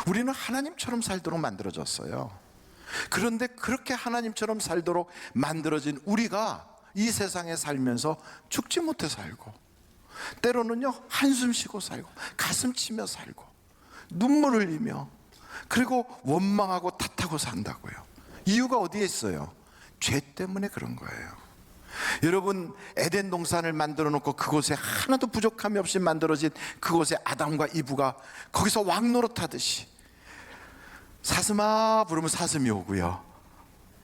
우리는 하나님처럼 살도록 만들어졌어요. 그런데 그렇게 하나님처럼 살도록 만들어진 우리가 이 세상에 살면서 죽지 못해 살고, 때로는요 한숨 쉬고 살고, 가슴 치며 살고, 눈물 흘리며, 그리고 원망하고 탓하고 산다고요. 이유가 어디에 있어요? 죄 때문에 그런 거예요. 여러분, 에덴 동산을 만들어 놓고 그곳에 하나도 부족함이 없이 만들어진 그곳에 아담과 이브가 거기서 왕노릇하듯이 사슴아 부르면 사슴이 오고요,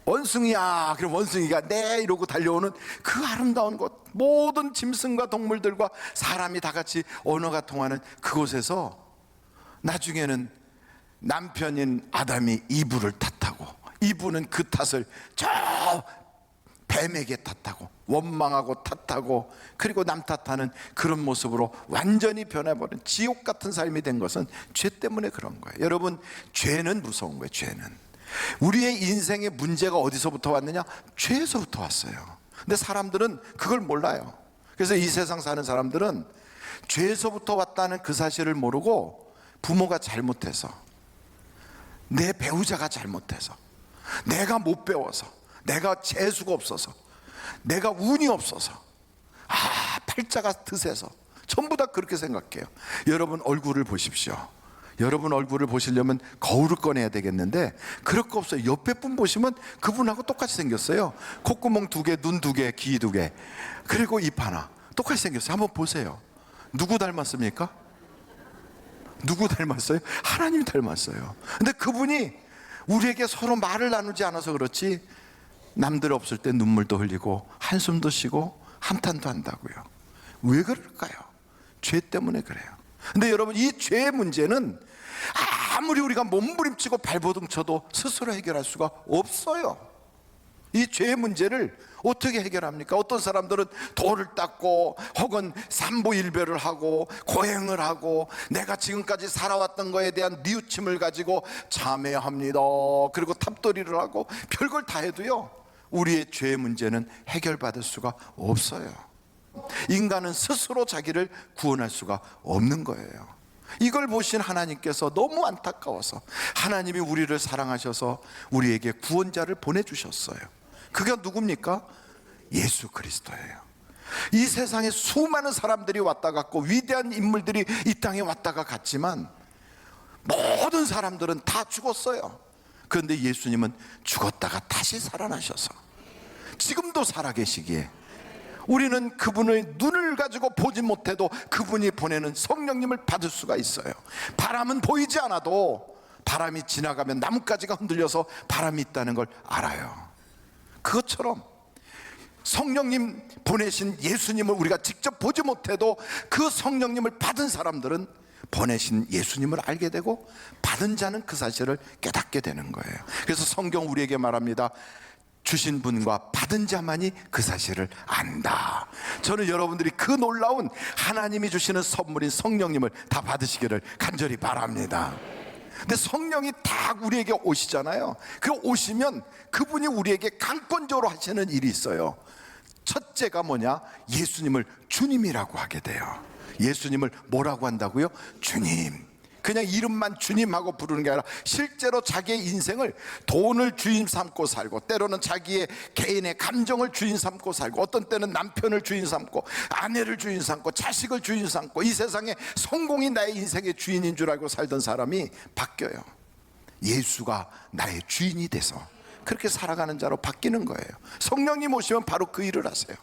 원숭이야 그럼 원숭이가 네 이러고 달려오는 그 아름다운 곳, 모든 짐승과 동물들과 사람이 다 같이 언어가 통하는 그곳에서 나중에는 남편인 아담이 이브를 탓하고, 이브는 그 탓을 저 뱀에게 탓하고, 원망하고 탓하고, 그리고 남 탓하는 그런 모습으로 완전히 변해버린 지옥 같은 삶이 된 것은 죄 때문에 그런 거예요. 여러분, 죄는 무서운 거예요. 죄는 우리의 인생의 문제가 어디서부터 왔느냐? 죄에서부터 왔어요. 근데 사람들은 그걸 몰라요. 그래서 이 세상 사는 사람들은 죄에서부터 왔다는 그 사실을 모르고, 부모가 잘못해서, 내 배우자가 잘못해서, 내가 못 배워서, 내가 재수가 없어서, 내가 운이 없어서, 팔자가 드세서, 전부 다 그렇게 생각해요. 여러분 얼굴을 보십시오. 여러분 얼굴을 보시려면 거울을 꺼내야 되겠는데 그럴 거 없어요. 옆에 분 보시면 그분하고 똑같이 생겼어요. 콧구멍 2개, 눈 2개, 귀 2개, 그리고 입 하나, 똑같이 생겼어요. 한번 보세요. 누구 닮았습니까? 누구 닮았어요? 하나님 닮았어요. 근데 그분이 우리에게 서로 말을 나누지 않아서 그렇지, 남들 없을 때 눈물도 흘리고 한숨도 쉬고 한탄도 한다고요. 왜 그럴까요? 죄 때문에 그래요. 근데 여러분, 이 죄의 문제는 아무리 우리가 몸부림치고 발버둥 쳐도 스스로 해결할 수가 없어요. 이 죄의 문제를 어떻게 해결합니까? 어떤 사람들은 돌을 닦고, 혹은 삼보일배를 하고, 고행을 하고, 내가 지금까지 살아왔던 거에 대한 뉘우침을 가지고 참회합니다, 그리고 탑돌이를 하고, 별걸 다 해도요 우리의 죄의 문제는 해결받을 수가 없어요. 인간은 스스로 자기를 구원할 수가 없는 거예요. 이걸 보신 하나님께서 너무 안타까워서 하나님이 우리를 사랑하셔서 우리에게 구원자를 보내주셨어요. 그게 누굽니까? 예수 그리스도예요. 이 세상에 수많은 사람들이 왔다 갔고, 위대한 인물들이 이 땅에 왔다가 갔지만 모든 사람들은 다 죽었어요. 그런데 예수님은 죽었다가 다시 살아나셔서 지금도 살아계시기에 우리는 그분의 눈을 가지고 보지 못해도 그분이 보내는 성령님을 받을 수가 있어요. 바람은 보이지 않아도 바람이 지나가면 나뭇가지가 흔들려서 바람이 있다는 걸 알아요. 그것처럼 성령님 보내신 예수님을 우리가 직접 보지 못해도 그 성령님을 받은 사람들은 보내신 예수님을 알게 되고, 받은 자는 그 사실을 깨닫게 되는 거예요. 그래서 성경 우리에게 말합니다. 주신 분과 받은 자만이 그 사실을 안다. 저는 여러분들이 그 놀라운 하나님이 주시는 선물인 성령님을 다 받으시기를 간절히 바랍니다. 근데 성령이 다 우리에게 오시잖아요. 그 오시면 그분이 우리에게 강권적으로 하시는 일이 있어요. 첫째가 뭐냐? 예수님을 주님이라고 하게 돼요. 예수님을 뭐라고 한다고요? 주님. 그냥 이름만 주님하고 부르는 게 아니라 실제로 자기의 인생을 돈을 주인 삼고 살고, 때로는 자기의 개인의 감정을 주인 삼고 살고, 어떤 때는 남편을 주인 삼고, 아내를 주인 삼고, 자식을 주인 삼고, 이 세상에 성공이 나의 인생의 주인인 줄 알고 살던 사람이 바뀌어요. 예수가 나의 주인이 돼서 그렇게 살아가는 자로 바뀌는 거예요. 성령님 오시면 바로 그 일을 하세요.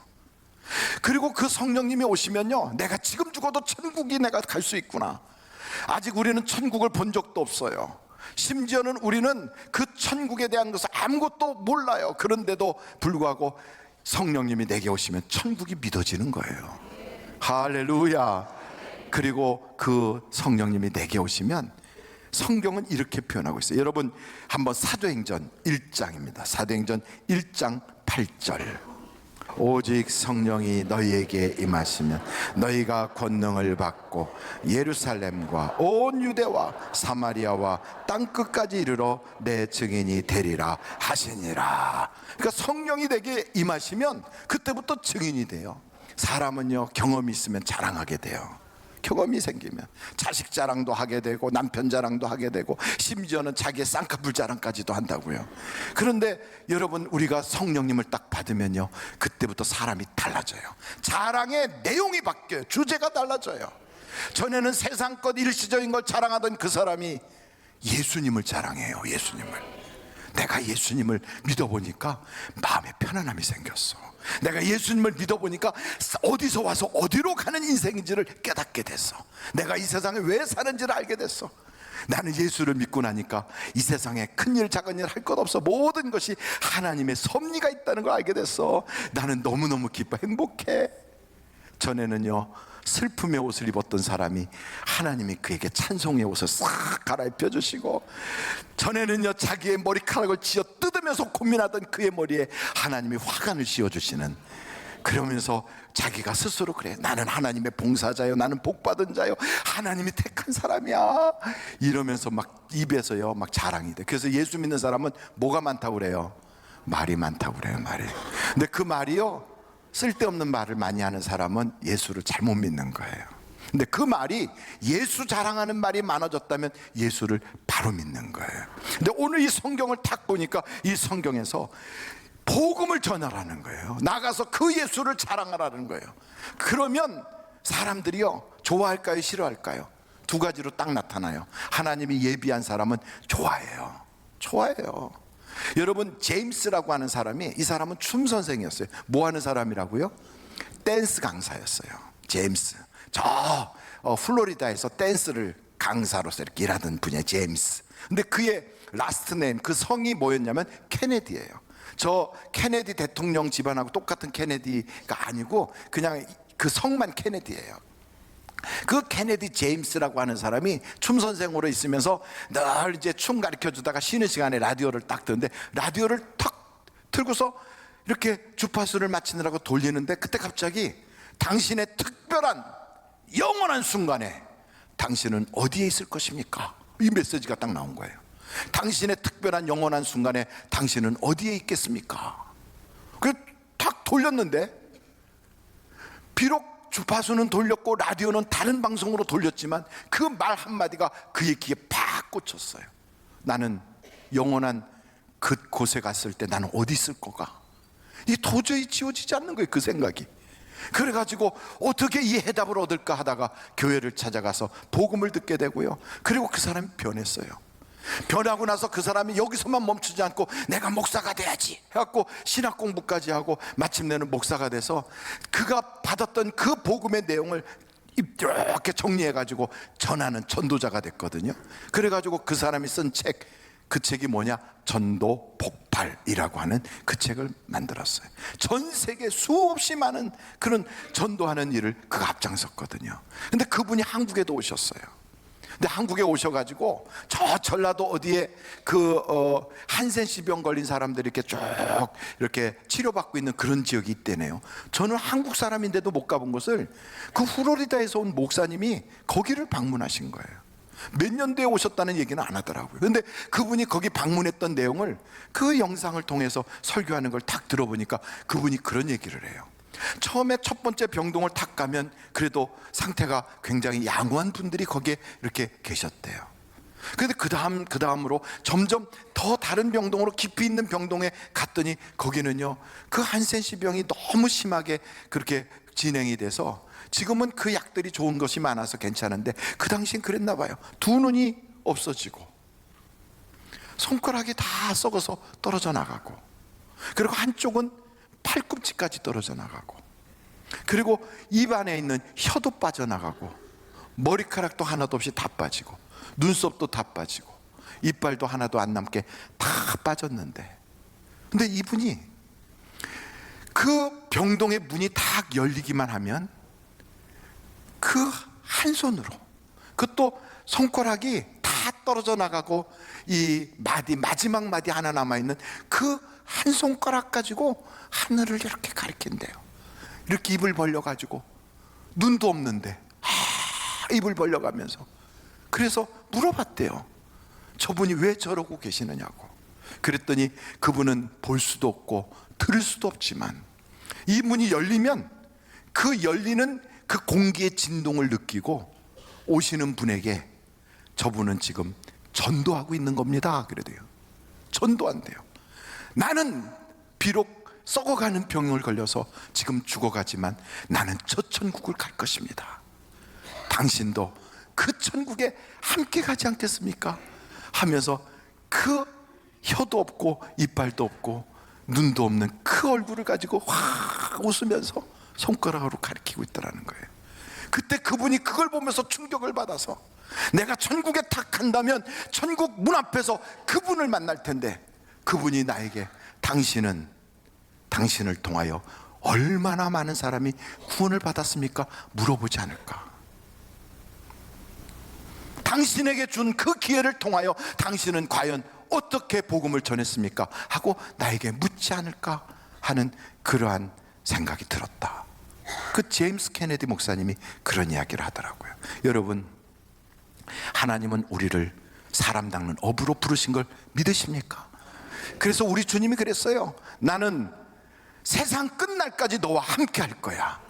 그리고 그 성령님이 오시면요, 내가 지금 죽어도 천국이 내가 갈 수 있구나. 아직 우리는 천국을 본 적도 없어요. 심지어는 우리는 그 천국에 대한 것을 아무것도 몰라요. 그런데도 불구하고 성령님이 내게 오시면 천국이 믿어지는 거예요. 할렐루야. 그리고 그 성령님이 내게 오시면, 성경은 이렇게 표현하고 있어요. 여러분 한번 사도행전 1장입니다 사도행전 1장 8절. 오직 성령이 너희에게 임하시면 너희가 권능을 받고 예루살렘과 온 유대와 사마리아와 땅끝까지 이르러 내 증인이 되리라 하시니라. 그러니까 성령이 내게 임하시면 그때부터 증인이 돼요. 사람은요 경험이 있으면 자랑하게 돼요. 경험이 생기면 자식 자랑도 하게 되고 남편 자랑도 하게 되고 심지어는 자기의 쌍꺼풀 자랑까지도 한다고요. 그런데 여러분, 우리가 성령님을 딱 받으면요, 그때부터 사람이 달라져요. 자랑의 내용이 바뀌어요. 주제가 달라져요. 전에는 세상껏 일시적인 걸 자랑하던 그 사람이 예수님을 자랑해요. 예수님을. 내가 예수님을 믿어보니까 마음에 편안함이 생겼어. 내가 예수님을 믿어보니까 어디서 와서 어디로 가는 인생인지를 깨닫게 됐어. 내가 이 세상에 왜 사는지를 알게 됐어. 나는 예수를 믿고 나니까 이 세상에 큰일 작은 일 할 것 없어. 모든 것이 하나님의 섭리가 있다는 걸 알게 됐어. 나는 너무너무 기뻐, 행복해. 전에는요, 슬픔의 옷을 입었던 사람이 하나님이 그에게 찬송의 옷을 싹 갈아입혀 주시고, 전에는요 자기의 머리카락을 쥐어 뜯으면서 고민하던 그의 머리에 하나님이 화관을 씌워 주시는, 그러면서 자기가 스스로 그래, 나는 하나님의 봉사자요, 나는 복받은 자요, 하나님이 택한 사람이야, 이러면서 막 입에서요 막 자랑이 돼. 그래서 예수 믿는 사람은 뭐가 많다고 그래요? 말이 많다고 그래요, 말이. 근데 그 말이요, 쓸데없는 말을 많이 하는 사람은 예수를 잘못 믿는 거예요. 근데 그 말이 예수 자랑하는 말이 많아졌다면 예수를 바로 믿는 거예요. 근데 오늘 이 성경을 딱 보니까 이 성경에서 복음을 전하라는 거예요. 나가서 그 예수를 자랑하라는 거예요. 그러면 사람들이요, 좋아할까요, 싫어할까요? 두 가지로 딱 나타나요. 하나님이 예비한 사람은 좋아해요. 좋아해요. 여러분, 제임스라고 하는 사람이, 이 사람은 춤 선생이었어요. 뭐 하는 사람이라고요? 댄스 강사였어요. 제임스. 저 플로리다에서 댄스를 강사로서 이렇게 일하던 분이에요, 제임스. 근데 그의 라스트 네임, 그 성이 뭐였냐면 케네디예요. 저 케네디 대통령 집안하고 똑같은 케네디가 아니고 그냥 그 성만 케네디예요. 그 케네디 제임스라고 하는 사람이 춤 선생으로 있으면서 늘 이제 춤 가르쳐 주다가 쉬는 시간에 라디오를 딱 듣는데, 라디오를 탁 틀고서 이렇게 주파수를 맞추느라고 돌리는데, 그때 갑자기 당신의 특별한 영원한 순간에 당신은 어디에 있을 것입니까? 이 메시지가 딱 나온 거예요. 당신의 특별한 영원한 순간에 당신은 어디에 있겠습니까? 그 탁 돌렸는데, 비록 주파수는 돌렸고 라디오는 다른 방송으로 돌렸지만 그 말 한마디가 그의 귀에 팍 꽂혔어요. 나는 영원한 그곳에 갔을 때 나는 어디 있을 거가, 이 도저히 지워지지 않는 거예요, 그 생각이. 그래가지고 어떻게 이 해답을 얻을까 하다가 교회를 찾아가서 복음을 듣게 되고요, 그리고 그 사람이 변했어요. 변하고 나서 그 사람이 여기서만 멈추지 않고 내가 목사가 돼야지 해갖고 신학 공부까지 하고 마침내는 목사가 돼서 그가 받았던 그 복음의 내용을 이렇게 정리해가지고 전하는 전도자가 됐거든요. 그래가지고 그 사람이 쓴 책, 그 책이 뭐냐? 전도 폭발이라고 하는 그 책을 만들었어요. 전 세계 수없이 많은 그런 전도하는 일을 그가 앞장섰거든요. 근데 그분이 한국에도 오셨어요. 근데 한국에 오셔가지고 저 전라도 어디에 한센시병 걸린 사람들이 이렇게 쭉 이렇게 치료받고 있는 그런 지역이 있대네요. 저는 한국 사람인데도 못 가본 곳을 그 플로리다에서 온 목사님이 거기를 방문하신 거예요. 몇 년도에 오셨다는 얘기는 안 하더라고요. 근데 그분이 거기 방문했던 내용을 그 영상을 통해서 설교하는 걸 탁 들어보니까 그분이 그런 얘기를 해요. 처음에 첫 번째 병동을 탁 가면 그래도 상태가 굉장히 양호한 분들이 거기에 이렇게 계셨대요. 그런데 그 다음으로 점점 더 다른 병동으로 깊이 있는 병동에 갔더니 거기는요, 그 한센시 병이 너무 심하게 그렇게 진행이 돼서 지금은 그 약들이 좋은 것이 많아서 괜찮은데 그 당시엔 그랬나 봐요. 두 눈이 없어지고 손가락이 다 썩어서 떨어져 나가고, 그리고 한쪽은 팔꿈치까지 떨어져 나가고, 그리고 입 안에 있는 혀도 빠져나가고, 머리카락도 하나도 없이 다 빠지고, 눈썹도 다 빠지고, 이빨도 하나도 안 남게 다 빠졌는데, 근데 이분이 그 병동의 문이 딱 열리기만 하면 그 한 손으로, 그것도 손가락이 다 떨어져 나가고 이 마지막 마디 하나 남아있는 그 한 손가락 가지고 하늘을 이렇게 가리킨대요. 이렇게 입을 벌려가지고, 눈도 없는데 입을 벌려가면서. 그래서 물어봤대요. 저분이 왜 저러고 계시느냐고. 그랬더니 그분은 볼 수도 없고 들을 수도 없지만 이 문이 열리면 그 열리는 그 공기의 진동을 느끼고 오시는 분에게 저분은 지금 전도하고 있는 겁니다. 그래도요, 전도한대요. 나는 비록 썩어가는 병을 걸려서 지금 죽어가지만 나는 저 천국을 갈 것입니다. 당신도 그 천국에 함께 가지 않겠습니까? 하면서 그 혀도 없고 이빨도 없고 눈도 없는 그 얼굴을 가지고 확 웃으면서 손가락으로 가리키고 있더라는 거예요. 그때 그분이 그걸 보면서 충격을 받아서 내가 천국에 탁 간다면 천국 문 앞에서 그분을 만날 텐데, 그분이 나에게 당신을 통하여 얼마나 많은 사람이 구원을 받았습니까? 물어보지 않을까? 당신에게 준 그 기회를 통하여 당신은 과연 어떻게 복음을 전했습니까? 하고 나에게 묻지 않을까 하는 그러한 생각이 들었다. 그 제임스 케네디 목사님이 그런 이야기를 하더라고요. 여러분, 하나님은 우리를 사람 닦는 업으로 부르신 걸 믿으십니까? 그래서 우리 주님이 그랬어요. 나는 세상 끝날까지 너와 함께 할 거야.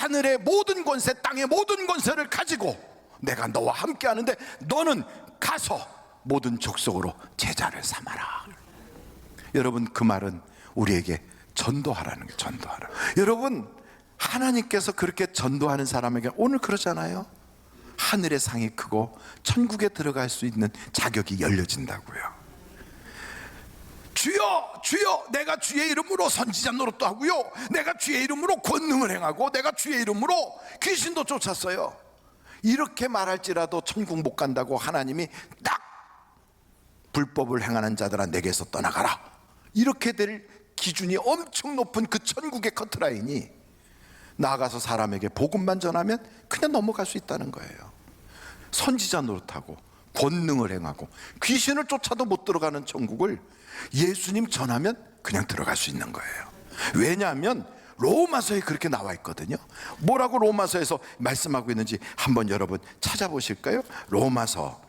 하늘의 모든 권세, 땅의 모든 권세를 가지고 내가 너와 함께 하는데 너는 가서 모든 족속으로 제자를 삼아라. 여러분, 그 말은 우리에게 전도하라는 게, 전도하라. 여러분, 하나님께서 그렇게 전도하는 사람에게 오늘 그러잖아요. 하늘의 상이 크고 천국에 들어갈 수 있는 자격이 열려진다고요. 주여, 주여, 내가 주의 이름으로 선지자 노릇도 하고요, 내가 주의 이름으로 권능을 행하고 내가 주의 이름으로 귀신도 쫓았어요. 이렇게 말할지라도 천국 못 간다고 하나님이 딱 불법을 행하는 자들아 내게서 떠나가라, 이렇게 될 기준이 엄청 높은 그 천국의 커트라인이 나아가서 사람에게 복음만 전하면 그냥 넘어갈 수 있다는 거예요. 선지자 노릇하고 권능을 행하고 귀신을 쫓아도 못 들어가는 천국을 예수님 전하면 그냥 들어갈 수 있는 거예요. 왜냐하면 로마서에 그렇게 나와 있거든요. 뭐라고 로마서에서 말씀하고 있는지 한번 여러분 찾아보실까요? 로마서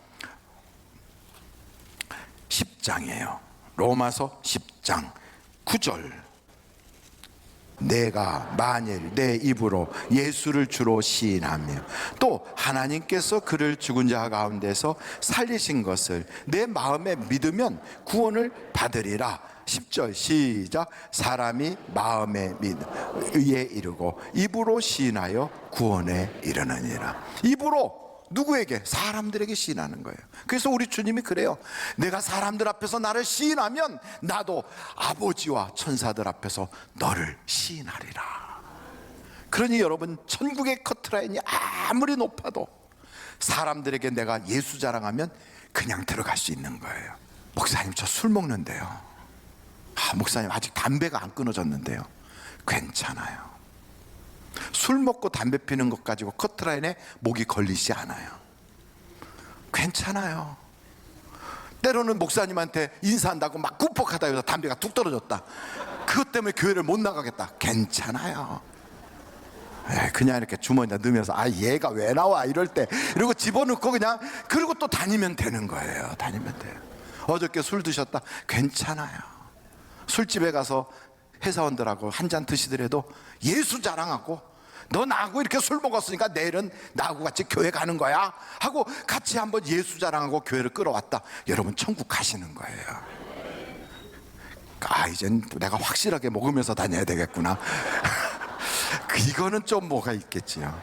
10장이에요. 로마서 10장 9절. 내가 만일 내 입으로 예수를 주로 시인하며 또 하나님께서 그를 죽은 자 가운데서 살리신 것을 내 마음에 믿으면 구원을 받으리라. 10절 시작. 사람이 마음에 의에 이르고 입으로 시인하여 구원에 이르느니라. 입으로 누구에게? 사람들에게 시인하는 거예요. 그래서 우리 주님이 그래요. 내가 사람들 앞에서 나를 시인하면 나도 아버지와 천사들 앞에서 너를 시인하리라. 그러니 여러분, 천국의 커트라인이 아무리 높아도 사람들에게 내가 예수 자랑하면 그냥 들어갈 수 있는 거예요. 목사님, 저 술 먹는데요. 목사님, 아직 담배가 안 끊어졌는데요. 괜찮아요. 술 먹고 담배 피는 것 가지고 커트라인에 목이 걸리지 않아요. 괜찮아요. 때로는 목사님한테 인사한다고 막 굽벅하다 해서 담배가 툭 떨어졌다. 그것 때문에 교회를 못 나가겠다. 괜찮아요. 그냥 이렇게 주머니에 넣으면서 얘가 왜 나와 이럴 때 이러고 집어넣고 그냥, 그리고 또 다니면 되는 거예요. 다니면 돼요. 어저께 술 드셨다. 괜찮아요. 술집에 가서 회사원들하고 한 잔 드시더라도 예수 자랑하고, 너 나하고 이렇게 술 먹었으니까 내일은 나하고 같이 교회 가는 거야 하고 같이 한번 예수 자랑하고 교회를 끌어왔다. 여러분, 천국 가시는 거예요. 이젠 내가 확실하게 먹으면서 다녀야 되겠구나. 이거는 좀 뭐가 있겠지요.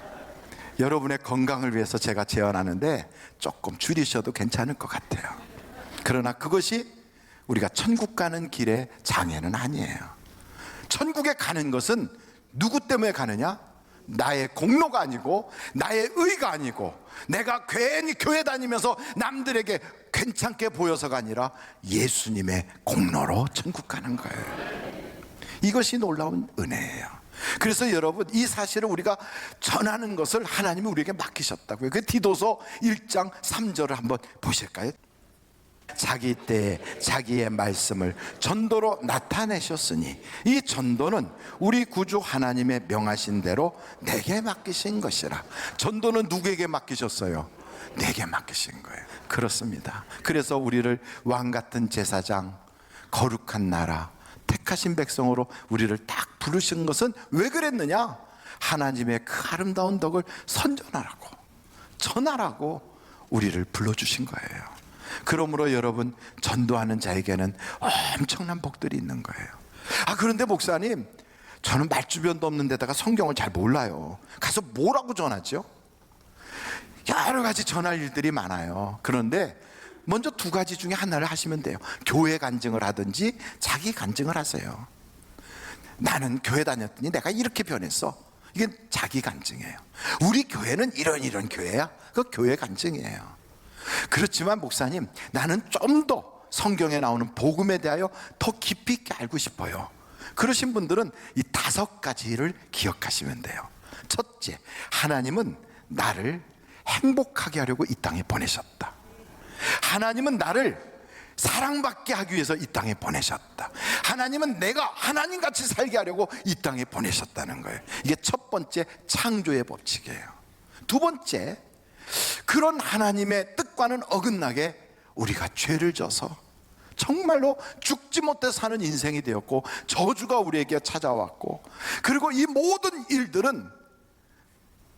여러분의 건강을 위해서 제가 제안하는데 조금 줄이셔도 괜찮을 것 같아요. 그러나 그것이 우리가 천국 가는 길의 장애는 아니에요. 천국에 가는 것은 누구 때문에 가느냐? 나의 공로가 아니고 나의 의가 아니고 내가 괜히 교회 다니면서 남들에게 괜찮게 보여서가 아니라 예수님의 공로로 천국 가는 거예요. 이것이 놀라운 은혜예요. 그래서 여러분, 이 사실을 우리가 전하는 것을 하나님이 우리에게 맡기셨다고요. 그 디도서 1장 3절을 한번 보실까요? 자기 때에 자기의 말씀을 전도로 나타내셨으니 이 전도는 우리 구주 하나님의 명하신 대로 내게 맡기신 것이라. 전도는 누구에게 맡기셨어요? 내게 맡기신 거예요. 그렇습니다. 그래서 우리를 왕같은 제사장, 거룩한 나라, 택하신 백성으로 우리를 딱 부르신 것은 왜 그랬느냐? 하나님의 그 아름다운 덕을 선전하라고, 전하라고 우리를 불러주신 거예요. 그러므로 여러분, 전도하는 자에게는 엄청난 복들이 있는 거예요. 그런데 목사님, 저는 말주변도 없는 데다가 성경을 잘 몰라요. 가서 뭐라고 전하죠? 여러 가지 전할 일들이 많아요. 그런데 먼저 두 가지 중에 하나를 하시면 돼요. 교회 간증을 하든지 자기 간증을 하세요. 나는 교회 다녔더니 내가 이렇게 변했어. 이게 자기 간증이에요. 우리 교회는 이런 교회야. 그 교회 간증이에요. 그렇지만 목사님, 나는 좀 더 성경에 나오는 복음에 대하여 더 깊이 있게 알고 싶어요. 그러신 분들은 이 5가지를 기억하시면 돼요. 첫째, 하나님은 나를 행복하게 하려고 이 땅에 보내셨다. 하나님은 나를 사랑받게 하기 위해서 이 땅에 보내셨다. 하나님은 내가 하나님같이 살게 하려고 이 땅에 보내셨다는 거예요. 이게 첫 번째 창조의 법칙이에요. 두 번째, 그런 하나님의 뜻과는 어긋나게 우리가 죄를 져서 정말로 죽지 못해 사는 인생이 되었고, 저주가 우리에게 찾아왔고, 그리고 이 모든 일들은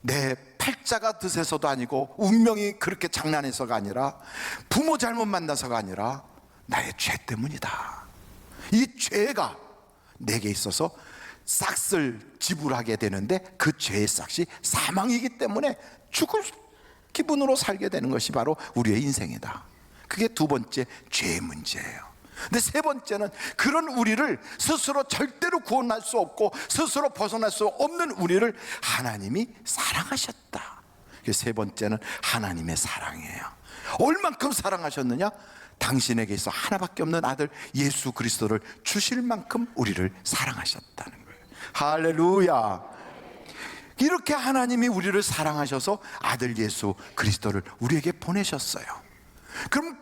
내 팔자가 드세서도 아니고, 운명이 그렇게 장난해서가 아니라, 부모 잘못 만나서가 아니라 나의 죄 때문이다. 이 죄가 내게 있어서 싹을 지불하게 되는데, 그 죄의 싹이 사망이기 때문에 죽을 기분으로 살게 되는 것이 바로 우리의 인생이다. 그게 두 번째, 죄의 문제예요. 근데 세 번째는, 그런 우리를 스스로 절대로 구원할 수 없고 스스로 벗어날 수 없는 우리를 하나님이 사랑하셨다. 세 번째는 하나님의 사랑이에요. 얼만큼 사랑하셨느냐? 당신에게 있어 하나밖에 없는 아들 예수 그리스도를 주실 만큼 우리를 사랑하셨다는 거예요. 할렐루야. 이렇게 하나님이 우리를 사랑하셔서 아들 예수 그리스도를 우리에게 보내셨어요. 그럼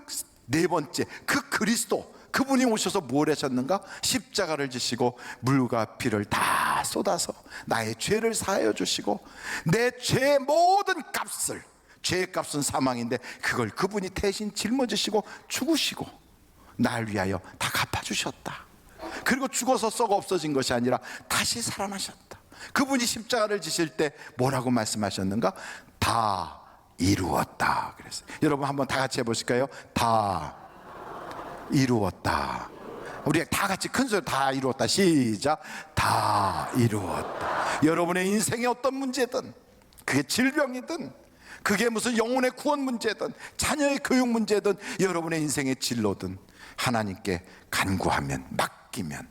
네 번째, 그 그리스도, 그분이 오셔서 뭘 하셨는가? 십자가를 지시고 물과 피를 다 쏟아서 나의 죄를 사하여 주시고, 내 죄의 모든 값을, 죄의 값은 사망인데 그걸 그분이 대신 짊어지시고 죽으시고 날 위하여 다 갚아주셨다. 그리고 죽어서 썩어 없어진 것이 아니라 다시 살아나셨다. 그분이 십자가를 지실 때 뭐라고 말씀하셨는가? 다 이루었다 그랬어요. 여러분 한번 다 같이 해보실까요? 다 이루었다. 우리 다 같이 큰 소리로 다 이루었다. 시작. 다 이루었다. 여러분의 인생의 어떤 문제든, 그게 질병이든, 그게 무슨 영혼의 구원 문제든, 자녀의 교육 문제든, 여러분의 인생의 진로든, 하나님께 간구하면, 맡기면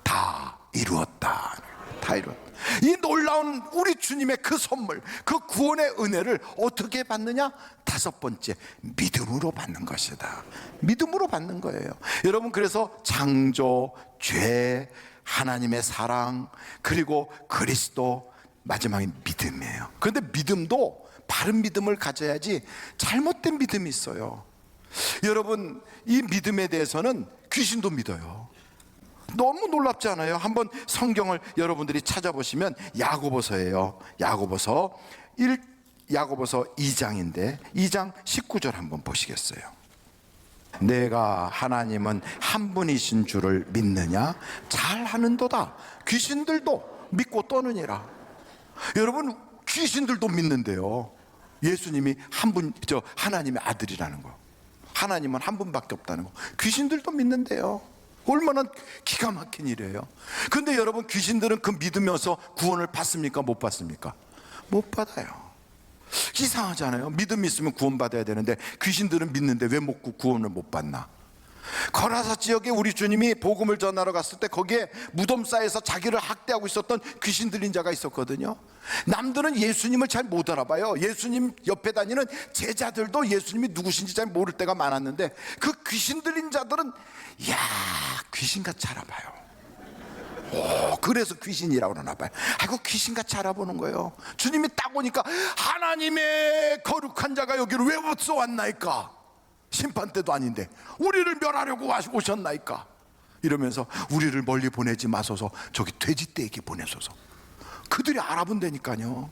다 이루었다. 다 이루었다. 이 놀라운 우리 주님의 그 선물, 그 구원의 은혜를 어떻게 받느냐? 다섯 번째, 믿음으로 받는 것이다. 믿음으로 받는 거예요. 여러분, 그래서 창조, 죄, 하나님의 사랑, 그리고 그리스도, 마지막에 믿음이에요. 그런데 믿음도 바른 믿음을 가져야지 잘못된 믿음이 있어요. 여러분, 이 믿음에 대해서는 귀신도 믿어요. 너무 놀랍지 않아요? 한번 성경을 여러분들이 찾아보시면 야고보서예요. 야고보서 2장인데 2장 19절 한번 보시겠어요? 내가 하나님은 한 분이신 줄을 믿느냐? 잘하는도다. 귀신들도 믿고 떠느니라. 여러분, 귀신들도 믿는데요. 예수님이 하나님의 아들이라는 거, 하나님은 한 분밖에 없다는 거, 귀신들도 믿는데요. 얼마나 기가 막힌 일이에요. 그런데 여러분, 귀신들은 그 믿으면서 구원을 받습니까? 못 받습니까? 못 받아요. 이상하잖아요. 믿음이 있으면 구원받아야 되는데 귀신들은 믿는데 왜 구원을 못 받나? 거라사 지역에 우리 주님이 복음을 전하러 갔을 때 거기에 무덤사에서 자기를 학대하고 있었던 귀신 들린 자가 있었거든요. 남들은 예수님을 잘 못 알아봐요. 예수님 옆에 다니는 제자들도 예수님이 누구신지 잘 모를 때가 많았는데, 그 귀신 들린 자들은 이야, 귀신같이 알아봐요. 그래서 귀신이라고 그러나 봐요. 아이고, 귀신같이 알아보는 거예요. 주님이 딱 오니까 하나님의 거룩한 자가 여기를 왜 왔나이까? 심판 때도 아닌데 우리를 멸하려고 오셨나이까? 이러면서 우리를 멀리 보내지 마소서, 저기 돼지떼에게 보내소서. 그들이 알아본다니까요.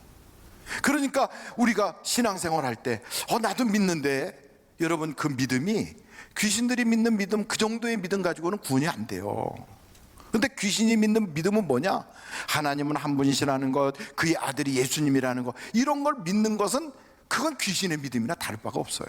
그러니까 우리가 신앙생활 할 때 나도 믿는데, 여러분, 그 믿음이 귀신들이 믿는 믿음, 그 정도의 믿음 가지고는 구원이 안 돼요. 근데 귀신이 믿는 믿음은 뭐냐? 하나님은 한 분이시라는 것, 그의 아들이 예수님이라는 것, 이런 걸 믿는 것은 그건 귀신의 믿음이나 다를 바가 없어요.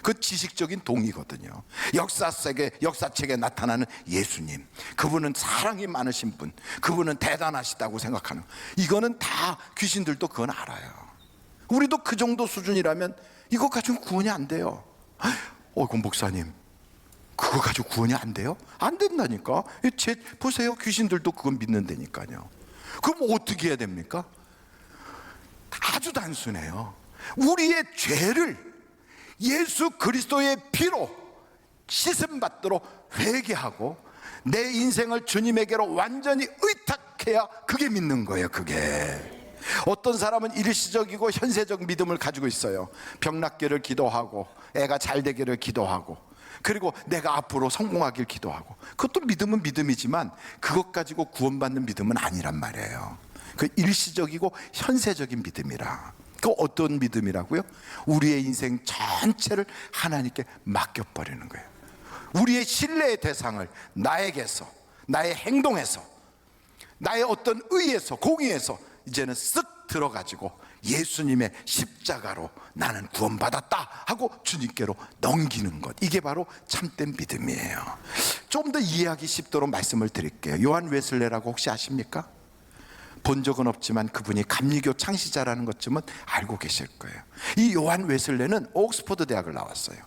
그 지식적인 동의거든요. 역사책에 나타나는 예수님, 그분은 사랑이 많으신 분, 그분은 대단하시다고 생각하는, 이거는 다 귀신들도 그건 알아요. 우리도 그 정도 수준이라면 이거 가지고 구원이 안 돼요. 권 목사님, 그거 가지고 구원이 안 돼요? 안 된다니까. 보세요, 귀신들도 그건 믿는다니까요. 그럼 어떻게 해야 됩니까? 아주 단순해요. 우리의 죄를 예수 그리스도의 피로 씻음 받도록 회개하고 내 인생을 주님에게로 완전히 의탁해야 그게 믿는 거예요. 그게 어떤 사람은 일시적이고 현세적 믿음을 가지고 있어요. 병 낫기를 기도하고 애가 잘 되기를 기도하고 그리고 내가 앞으로 성공하길 기도하고, 그것도 믿음은 믿음이지만 그것 가지고 구원받는 믿음은 아니란 말이에요. 그 일시적이고 현세적인 믿음이라. 그 어떤 믿음이라고요? 우리의 인생 전체를 하나님께 맡겨버리는 거예요. 우리의 신뢰의 대상을 나에게서, 나의 행동에서, 나의 어떤 의에서, 공의에서 이제는 쓱 들어가지고 예수님의 십자가로 나는 구원받았다 하고 주님께로 넘기는 것, 이게 바로 참된 믿음이에요. 좀 더 이해하기 쉽도록 말씀을 드릴게요. 요한 웨슬레라고 혹시 아십니까? 본 적은 없지만 그분이 감리교 창시자라는 것쯤은 알고 계실 거예요. 이 요한 웨슬레는 옥스퍼드 대학을 나왔어요.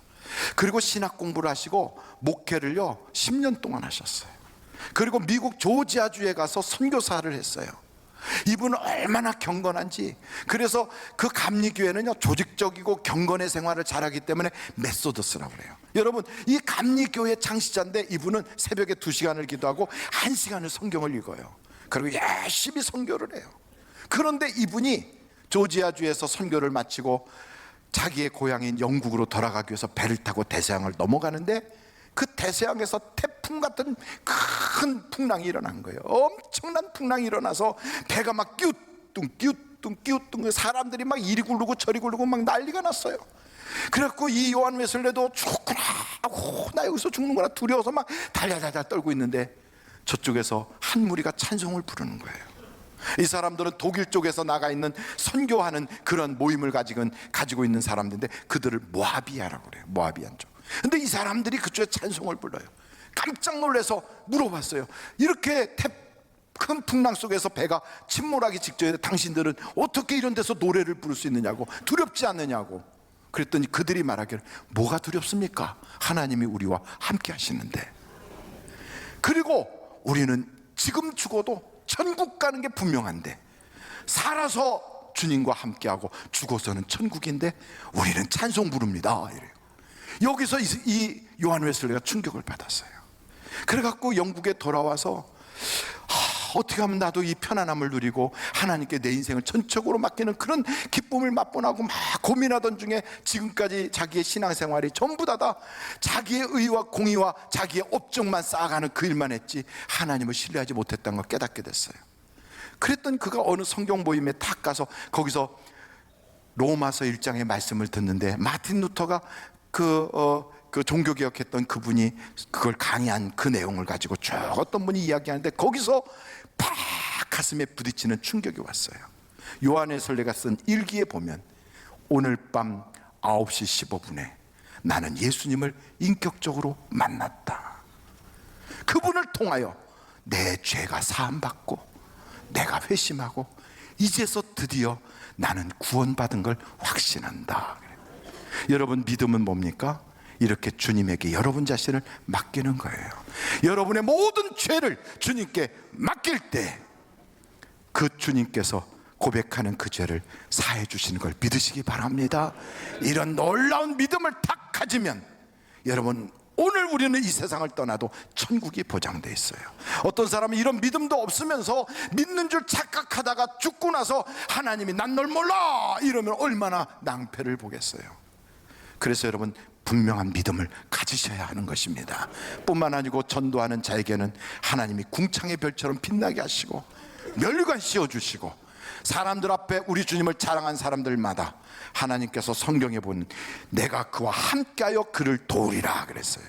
그리고 신학 공부를 하시고 목회를요 10년 동안 하셨어요. 그리고 미국 조지아주에 가서 선교사를 했어요. 이분은 얼마나 경건한지. 그래서 그 감리교회는요 조직적이고 경건의 생활을 잘하기 때문에 메소더스라고 그래요. 여러분, 이 감리교회 창시자인데 이분은 새벽에 2시간을 기도하고 1시간을 성경을 읽어요. 그리고 열심히 선교를 해요. 그런데 이분이 조지아주에서 선교를 마치고 자기의 고향인 영국으로 돌아가기 위해서 배를 타고 대서양을 넘어가는데 그 대서양에서 태풍 같은 큰 풍랑이 일어난 거예요. 엄청난 풍랑이 일어나서 배가 막 끼우뚱 사람들이 막 이리 굴르고 저리 굴르고 막 난리가 났어요. 그래갖고 이 요한 웨슬레도 죽구나, 나 여기서 죽는구나 두려워서 막 달달달 떨고 있는데 저쪽에서 한 무리가 찬송을 부르는 거예요. 이 사람들은 독일 쪽에서 나가 있는 선교하는 그런 모임을 가지고 있는 사람들인데 그들을 모아비아라고 그래요. 모아비안 쪽. 근데 이 사람들이 그쪽에 찬송을 불러요. 깜짝 놀라서 물어봤어요. 이렇게 큰 풍랑 속에서 배가 침몰하기 직전에 당신들은 어떻게 이런 데서 노래를 부를 수 있느냐고, 두렵지 않느냐고. 그랬더니 그들이 말하기를, 뭐가 두렵습니까? 하나님이 우리와 함께 하시는데. 그리고 우리는 지금 죽어도 천국 가는 게 분명한데, 살아서 주님과 함께하고 죽어서는 천국인데 우리는 찬송 부릅니다. 이래요. 여기서 이 요한 웨슬레가 충격을 받았어요. 그래갖고 영국에 돌아와서 어떻게 하면 나도 이 편안함을 누리고 하나님께 내 인생을 전적으로 맡기는 그런 기쁨을 맛보나고 막 고민하던 중에 지금까지 자기의 신앙생활이 전부 다 자기의 의와 공의와 자기의 업적만 쌓아가는 그 일만 했지 하나님을 신뢰하지 못했다는 걸 깨닫게 됐어요. 그랬더니 그가 어느 성경 모임에 탁 가서 거기서 로마서 1장의 말씀을 듣는데 마틴 루터가 그 종교개혁했던 그분이 그걸 강의한 그 내용을 가지고 쭉 어떤 분이 이야기하는데 거기서 팍 가슴에 부딪히는 충격이 왔어요. 요한 웨슬레가 쓴 일기에 보면 오늘 밤 9시 15분에 나는 예수님을 인격적으로 만났다. 그분을 통하여 내 죄가 사함받고 내가 회심하고 이제서 드디어 나는 구원받은 걸 확신한다. 여러분, 믿음은 뭡니까? 이렇게 주님에게 여러분 자신을 맡기는 거예요. 여러분의 모든 죄를 주님께 맡길 때 그 주님께서 고백하는 그 죄를 사해 주시는 걸 믿으시기 바랍니다. 이런 놀라운 믿음을 딱 가지면 여러분, 오늘 우리는 이 세상을 떠나도 천국이 보장돼 있어요. 어떤 사람은 이런 믿음도 없으면서 믿는 줄 착각하다가 죽고 나서 하나님이 난 널 몰라 이러면 얼마나 낭패를 보겠어요. 그래서 여러분, 분명한 믿음을 가지셔야 하는 것입니다. 뿐만 아니고 전도하는 자에게는 하나님이 궁창의 별처럼 빛나게 하시고 멸류관 씌워주시고 사람들 앞에 우리 주님을 자랑한 사람들마다 하나님께서 성경에 보는 내가 그와 함께하여 그를 도우리라 그랬어요.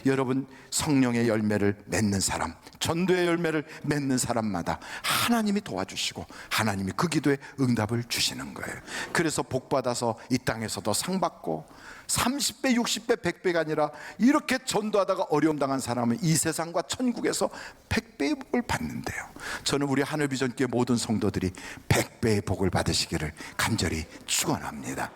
여러분, 성령의 열매를 맺는 사람, 전도의 열매를 맺는 사람마다 하나님이 도와주시고 하나님이 그 기도에 응답을 주시는 거예요. 그래서 복받아서 이 땅에서도 상 받고 30배, 60배, 100배가 아니라 이렇게 전도하다가 어려움 당한 사람은 이 세상과 천국에서 100배의 복을 받는데요. 저는 우리 하늘비전교회 모든 성도들이 100배의 복을 받으시기를 간절히 축원합니다.